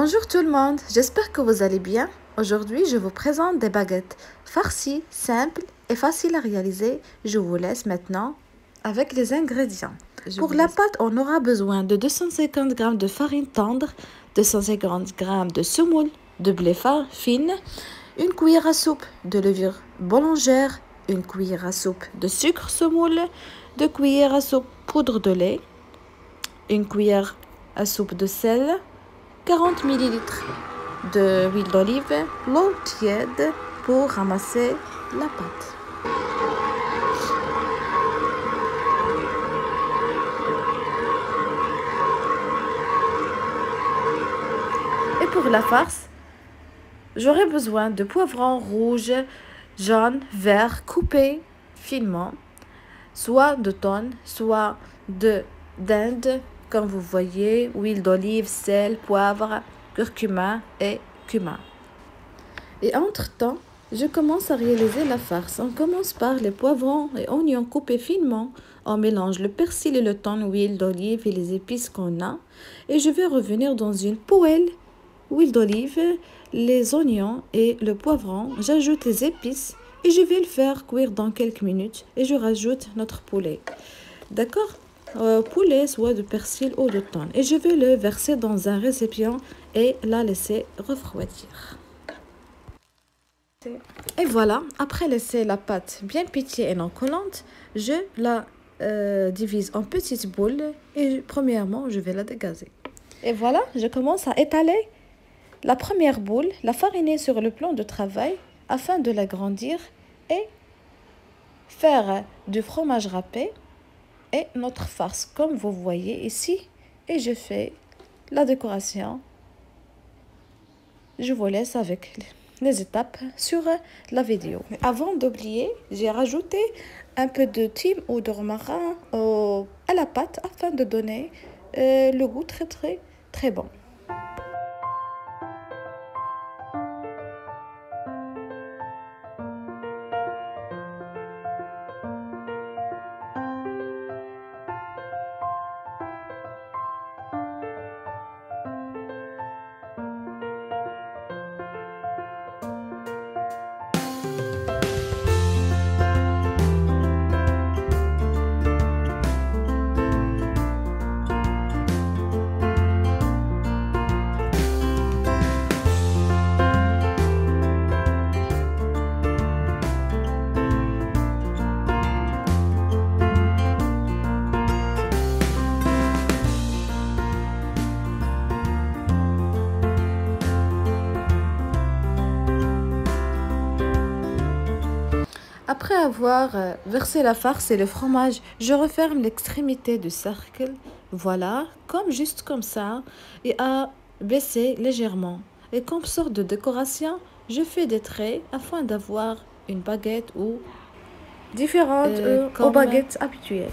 Bonjour tout le monde, j'espère que vous allez bien. Aujourd'hui, je vous présente des baguettes farcies, simples et faciles à réaliser. Je vous laisse maintenant avec les ingrédients. Pour la pâte, on aura besoin de 250 g de farine tendre, 250 g de semoule de blé fine, une cuillère à soupe de levure boulangère, une cuillère à soupe de sucre semoule, 2 cuillères à soupe poudre de lait, une cuillère à soupe de sel, 40 ml d'huile d'olive, l'eau tiède pour ramasser la pâte. Et pour la farce, j'aurai besoin de poivrons rouges, jaunes, verts coupés finement, soit de thon, soit de dinde, comme vous voyez, huile d'olive, sel, poivre, curcuma et cumin. Et entre-temps, je commence à réaliser la farce. On commence par les poivrons et oignons coupés finement. On mélange le persil et le thon, huile d'olive et les épices qu'on a. Et je vais revenir dans une poêle, huile d'olive, les oignons et le poivron. J'ajoute les épices et je vais le faire cuire dans quelques minutes. Et je rajoute notre poulet. D'accord? Poulet, soit de persil ou de thon. Et je vais le verser dans un récipient et la laisser refroidir. Et voilà, après laisser la pâte bien pétillée et non collante, je la divise en petites boules et premièrement, je vais la dégazer. Et voilà, je commence à étaler la première boule, la fariner sur le plan de travail afin de l'agrandir et faire du fromage râpé et notre farce comme vous voyez ici. Et je fais la décoration. Je vous laisse avec les étapes sur la vidéo. Mais avant d'oublier, j'ai rajouté un peu de thym ou de romarin à la pâte afin de donner le goût très bon. Après avoir versé la farce et le fromage, je referme l'extrémité du cercle, voilà, juste comme ça, et à baisser légèrement. Et comme sorte de décoration, je fais des traits afin d'avoir une baguette ou différente aux baguettes habituelles.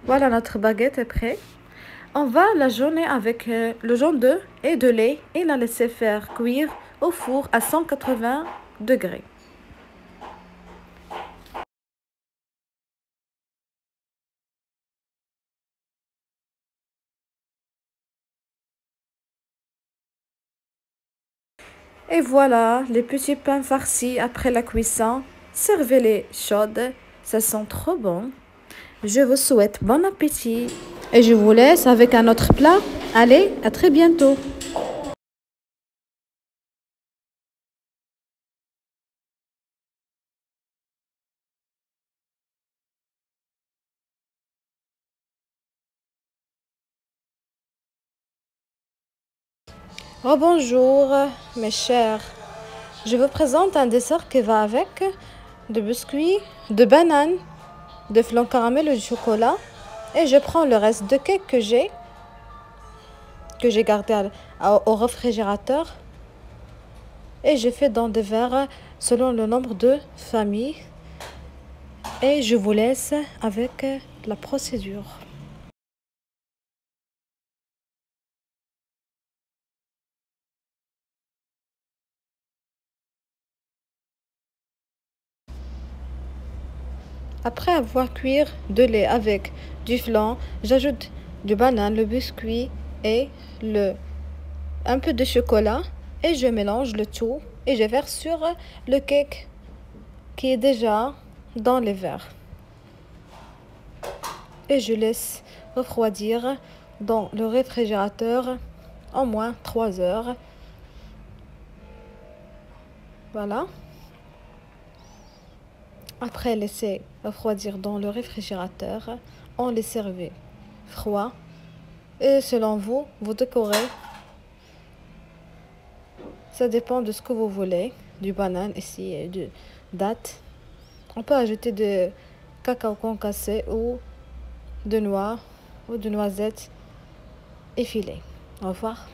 Voilà, notre baguette est prête. On va la jaunir avec le jaune d'œuf et de lait et la laisser faire cuire au four à 180 degrés. Et voilà, les petits pains farcis après la cuisson. Servez-les chaudes, ça sent trop bon. Je vous souhaite bon appétit et je vous laisse avec un autre plat. Allez, à très bientôt. Rebonjour, mes chers. Je vous présente un dessert qui va avec de biscuits, de bananes, de flan caramel et de chocolat. Et je prends le reste de cake que j'ai gardé au réfrigérateur. Et je fais dans des verres selon le nombre de familles. Et je vous laisse avec la procédure. Après avoir cuit de lait avec du flan, j'ajoute du banane, le biscuit et un peu de chocolat et je mélange le tout et je verse sur le cake qui est déjà dans les verres. Et je laisse refroidir dans le réfrigérateur au moins 3 heures. Voilà. Après laisser refroidir dans le réfrigérateur, on les servait froid. Et selon vous, vous décorez. Ça dépend de ce que vous voulez. Du banane ici et de date. On peut ajouter de cacao concassé ou de noix ou de noisettes effilées. Au revoir.